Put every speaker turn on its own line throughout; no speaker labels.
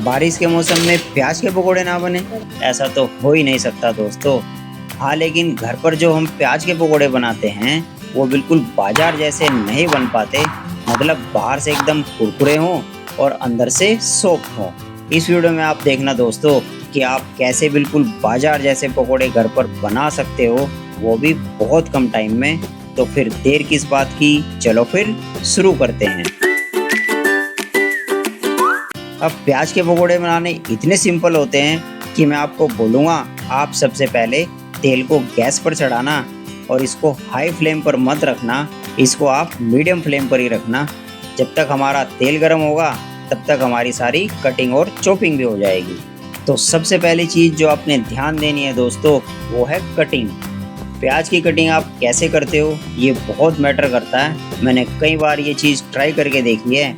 बारिश के मौसम में प्याज के पकोड़े ना बने, ऐसा तो हो ही नहीं सकता दोस्तों। हाँ, लेकिन घर पर जो हम प्याज के पकोड़े बनाते हैं वो बिल्कुल बाजार जैसे नहीं बन पाते। मतलब बाहर से एकदम कुरकुरे हों और अंदर से सॉफ्ट हों। इस वीडियो में आप देखना दोस्तों कि आप कैसे बिल्कुल बाजार जैसे पकोड़े घर पर बना सकते हो, वो भी बहुत कम टाइम में। तो फिर देर किस बात की, चलो फिर शुरू करते हैं। अब प्याज के पकोड़े बनाने इतने सिंपल होते हैं कि मैं आपको बोलूँगा आप सबसे पहले तेल को गैस पर चढ़ाना और इसको हाई फ्लेम पर मत रखना, इसको आप मीडियम फ्लेम पर ही रखना। जब तक हमारा तेल गर्म होगा तब तक हमारी सारी कटिंग और चॉपिंग भी हो जाएगी। तो सबसे पहली चीज़ जो आपने ध्यान देनी है दोस्तों वो है कटिंग। प्याज की कटिंग आप कैसे करते हो ये बहुत मैटर करता है। मैंने कई बार ये चीज़ ट्राई करके देखी है।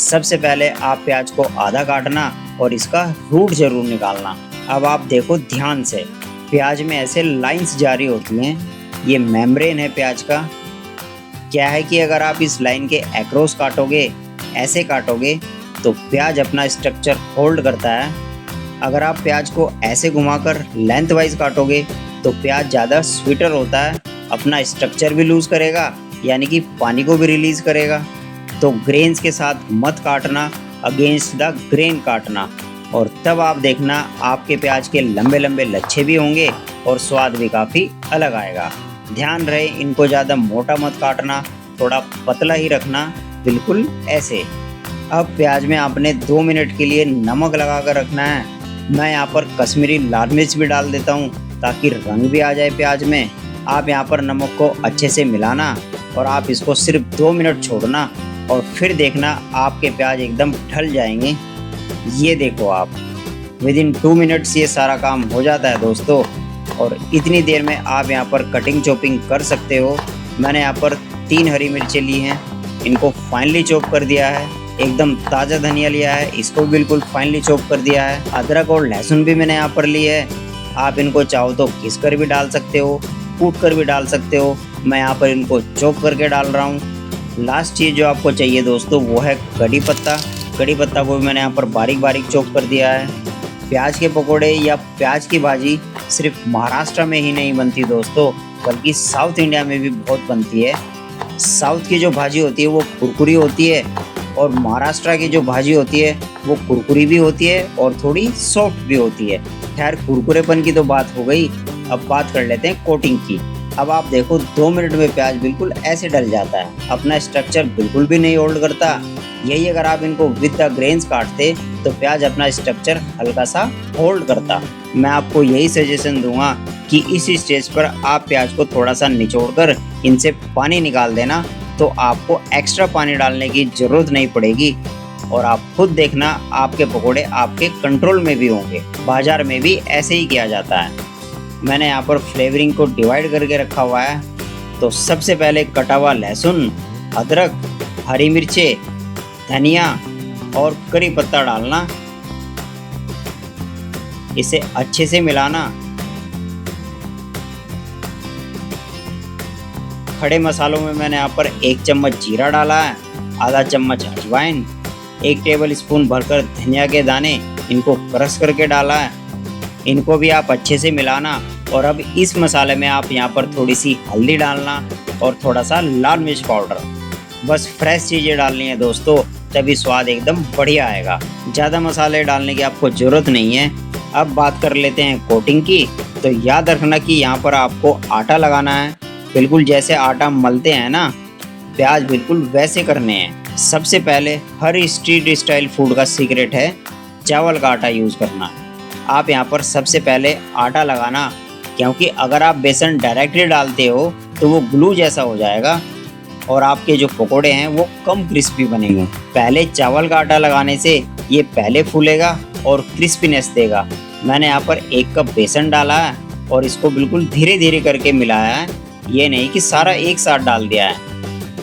सबसे पहले आप प्याज को आधा काटना और इसका रूट जरूर निकालना। अब आप देखो ध्यान से, प्याज में ऐसे लाइंस जारी होती हैं, ये मेम्ब्रेन है प्याज का। क्या है कि अगर आप इस लाइन के अक्रॉस काटोगे, ऐसे काटोगे, तो प्याज अपना स्ट्रक्चर होल्ड करता है। अगर आप प्याज को ऐसे घुमाकर लेंथ वाइज काटोगे तो प्याज ज़्यादा स्वीटर होता है, अपना स्ट्रक्चर भी लूज़ करेगा, यानी कि पानी को भी रिलीज़ करेगा। तो ग्रेन्स के साथ मत काटना, अगेंस्ट द ग्रेन काटना, और तब आप देखना आपके प्याज के लंबे लंबे लच्छे भी होंगे और स्वाद भी काफ़ी अलग आएगा। ध्यान रहे इनको ज़्यादा मोटा मत काटना, थोड़ा पतला ही रखना, बिल्कुल ऐसे। अब प्याज में आपने 2 मिनट के लिए नमक लगा कर रखना है। मैं यहाँ पर कश्मीरी लाल मिर्च भी डाल देता हूँ ताकि रंग भी आ जाए प्याज में। आप यहाँ पर नमक को अच्छे से मिलाना और आप इसको सिर्फ 2 मिनट छोड़ना और फिर देखना आपके प्याज एकदम ढल जाएंगे। ये देखो आप, विदिन 2 मिनट्स ये सारा काम हो जाता है दोस्तों। और इतनी देर में आप यहाँ पर कटिंग चॉपिंग कर सकते हो। मैंने यहाँ पर 3 हरी मिर्चें ली हैं, इनको फाइनली चॉप कर दिया है। एकदम ताज़ा धनिया लिया है, इसको बिल्कुल फाइनली चॉप कर दिया है। अदरक और लहसुन भी मैंने यहाँ पर ली है। आप इनको चाहो तो घिस कर भी डाल सकते हो, कूट कर भी डाल सकते हो। मैं यहाँ पर इनको चॉप करके डाल रहा हूँ। लास्ट चीज़ जो आपको चाहिए दोस्तों वो है कड़ी पत्ता। कड़ी पत्ता को भी मैंने यहाँ पर बारीक बारीक चॉप कर दिया है। प्याज के पकोड़े या प्याज की भाजी सिर्फ महाराष्ट्र में ही नहीं बनती दोस्तों, बल्कि साउथ इंडिया में भी बहुत बनती है। साउथ की जो भाजी होती है वो कुरकुरी होती है और महाराष्ट्र की जो भाजी होती है वो कुरकुरी भी होती है और थोड़ी सॉफ्ट भी होती है। खैर, कुरकुरेपन की तो बात हो गई, अब बात कर लेते हैं कोटिंग की। अब आप देखो 2 मिनट में प्याज बिल्कुल ऐसे डल जाता है, अपना स्ट्रक्चर बिल्कुल भी नहीं होल्ड करता। यही अगर आप इनको विद द ग्रेन्स काटते तो प्याज अपना स्ट्रक्चर हल्का सा होल्ड करता। मैं आपको यही सजेशन दूंगा कि इस स्टेज पर आप प्याज को थोड़ा सा निचोड़कर इनसे पानी निकाल देना, तो आपको एक्स्ट्रा पानी डालने की ज़रूरत नहीं पड़ेगी। और आप खुद देखना आपके पकोड़े आपके कंट्रोल में भी होंगे। बाजार में भी ऐसे ही किया जाता है। मैंने यहाँ पर फ्लेवरिंग को डिवाइड करके रखा हुआ है। तो सबसे पहले कटा हुआ लहसुन, अदरक, हरी मिर्चें, धनिया और करी पत्ता डालना, इसे अच्छे से मिलाना। खड़े मसालों में मैंने यहाँ पर 1 चम्मच जीरा डाला है, आधा चम्मच अजवाइन, 1 टेबल स्पून भरकर धनिया के दाने, इनको क्रश करके डाला है। इनको भी आप अच्छे से मिलाना। और अब इस मसाले में आप यहाँ पर थोड़ी सी हल्दी डालना और थोड़ा सा लाल मिर्च पाउडर। बस फ्रेश चीज़ें डालनी है दोस्तों, तभी स्वाद एकदम बढ़िया आएगा। ज़्यादा मसाले डालने की आपको ज़रूरत नहीं है। अब बात कर लेते हैं कोटिंग की। तो याद रखना कि यहाँ पर आपको आटा लगाना है, बिल्कुल जैसे आटा मलते हैं ना, प्याज बिल्कुल वैसे करने हैं। सबसे पहले हर स्ट्रीट स्टाइल फूड का सीक्रेट है चावल का आटा यूज़ करना। आप यहाँ पर सबसे पहले आटा लगाना, क्योंकि अगर आप बेसन डायरेक्टली डालते हो तो वो ग्लू जैसा हो जाएगा और आपके जो पकोड़े हैं वो कम क्रिस्पी बनेंगे। पहले चावल का आटा लगाने से ये पहले फूलेगा और क्रिस्पीनेस देगा। मैंने यहाँ पर 1 कप बेसन डाला है और इसको बिल्कुल धीरे धीरे करके मिलाया है, ये नहीं कि सारा एक साथ डाल दिया है।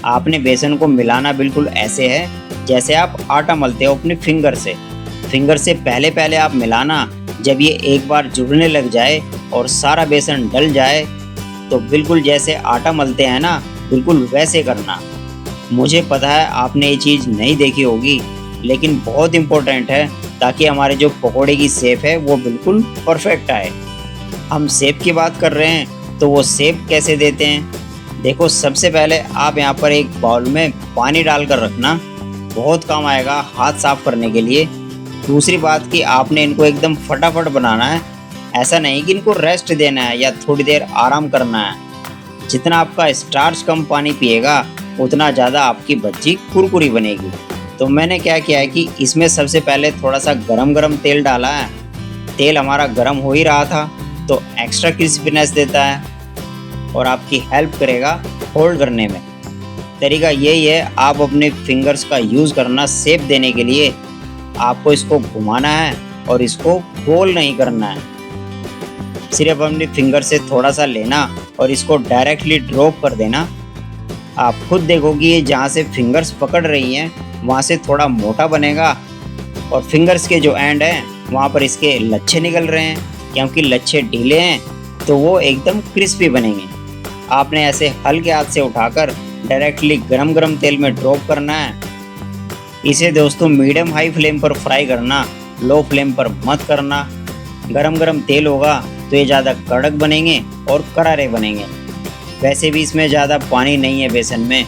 आपने बेसन को मिलाना बिल्कुल ऐसे है जैसे आप आटा मलते हो अपने फिंगर से। फिंगर से पहले पहले आप मिलाना, जब ये एक बार जुड़ने लग जाए और सारा बेसन डल जाए तो बिल्कुल जैसे आटा मलते हैं ना, बिल्कुल वैसे करना। मुझे पता है आपने ये चीज़ नहीं देखी होगी, लेकिन बहुत इम्पोर्टेंट है ताकि हमारे जो पकोड़े की शेप है वो बिल्कुल परफेक्ट आए। हम शेप की बात कर रहे हैं तो वो शेप कैसे देते हैं, देखो सबसे पहले आप यहाँ पर एक बाउल में पानी डालकर रखना, बहुत काम आएगा हाथ साफ करने के लिए। दूसरी बात कि आपने इनको एकदम फटाफट बनाना है, ऐसा नहीं कि इनको रेस्ट देना है या थोड़ी देर आराम करना है। जितना आपका स्टार्च कम पानी पिएगा उतना ज़्यादा आपकी भज्जी कुरकुरी बनेगी। तो मैंने क्या किया है कि इसमें सबसे पहले थोड़ा सा गरम तेल डाला है। तेल हमारा गरम हो ही रहा था तो एक्स्ट्रा क्रिस्पीनेस देता है और आपकी हेल्प करेगा होल्ड करने में। तरीका यही है, आप अपने फिंगर्स का यूज़ करना शेप देने के लिए। आपको इसको घुमाना है और इसको गोल नहीं करना है, सिर्फ अपनी फिंगर से थोड़ा सा लेना और इसको डायरेक्टली ड्रॉप कर देना। आप खुद देखोगे ये जहाँ से फिंगर्स पकड़ रही हैं वहाँ से थोड़ा मोटा बनेगा और फिंगर्स के जो एंड हैं वहाँ पर इसके लच्छे निकल रहे हैं, क्योंकि लच्छे ढीले हैं तो वो एकदम क्रिस्पी बनेंगे। आपने ऐसे हल्के हाथ से उठाकर डायरेक्टली गरम तेल में ड्रॉप करना है। इसे दोस्तों मीडियम हाई फ्लेम पर फ्राई करना, लो फ्लेम पर मत करना। गरम तेल होगा तो ये ज़्यादा कड़क बनेंगे और करारे बनेंगे। वैसे भी इसमें ज़्यादा पानी नहीं है बेसन में,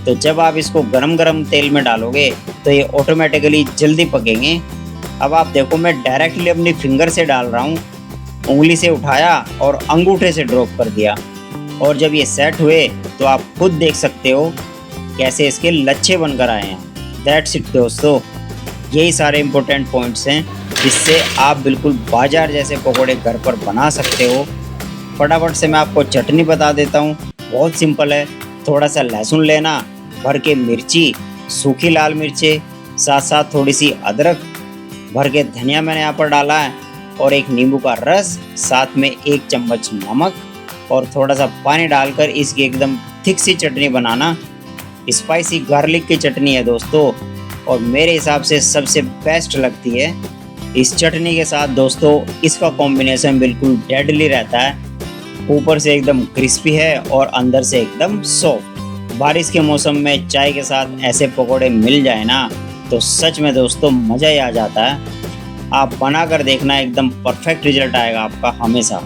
तो जब आप इसको गरम तेल में डालोगे तो ये ऑटोमेटिकली जल्दी पकेंगे। अब आप देखो मैं डायरेक्टली अपनी फिंगर से डाल रहा हूँ, उंगली से उठाया और अंगूठे से ड्रॉप कर दिया और जब ये सेट हुए तो आप खुद देख सकते हो कैसे इसके लच्छे बनकर आए हैं। दैट्स इट दोस्तों, यही सारे इम्पोर्टेंट पॉइंट्स हैं जिससे आप बिल्कुल बाजार जैसे पकोड़े घर पर बना सकते हो। फटाफट से मैं आपको चटनी बता देता हूँ, बहुत सिंपल है। थोड़ा सा लहसुन लेना, भर के मिर्ची, सूखी लाल मिर्चें, साथ साथ थोड़ी सी अदरक, भर के धनिया मैंने यहाँ पर डाला है और एक नींबू का रस, साथ में 1 चम्मच नमक और थोड़ा सा पानी डालकर इसकी एकदम थिक सी चटनी बनाना। स्पाइसी गार्लिक की चटनी है दोस्तों और मेरे हिसाब से सबसे बेस्ट लगती है। इस चटनी के साथ दोस्तों इसका कॉम्बिनेशन बिल्कुल डेडली रहता है, ऊपर से एकदम क्रिस्पी है और अंदर से एकदम सॉफ्ट। बारिश के मौसम में चाय के साथ ऐसे पकोड़े मिल जाए ना तो सच में दोस्तों मज़ा ही आ जाता है। आप बना कर देखना, एकदम परफेक्ट रिजल्ट आएगा आपका हमेशा।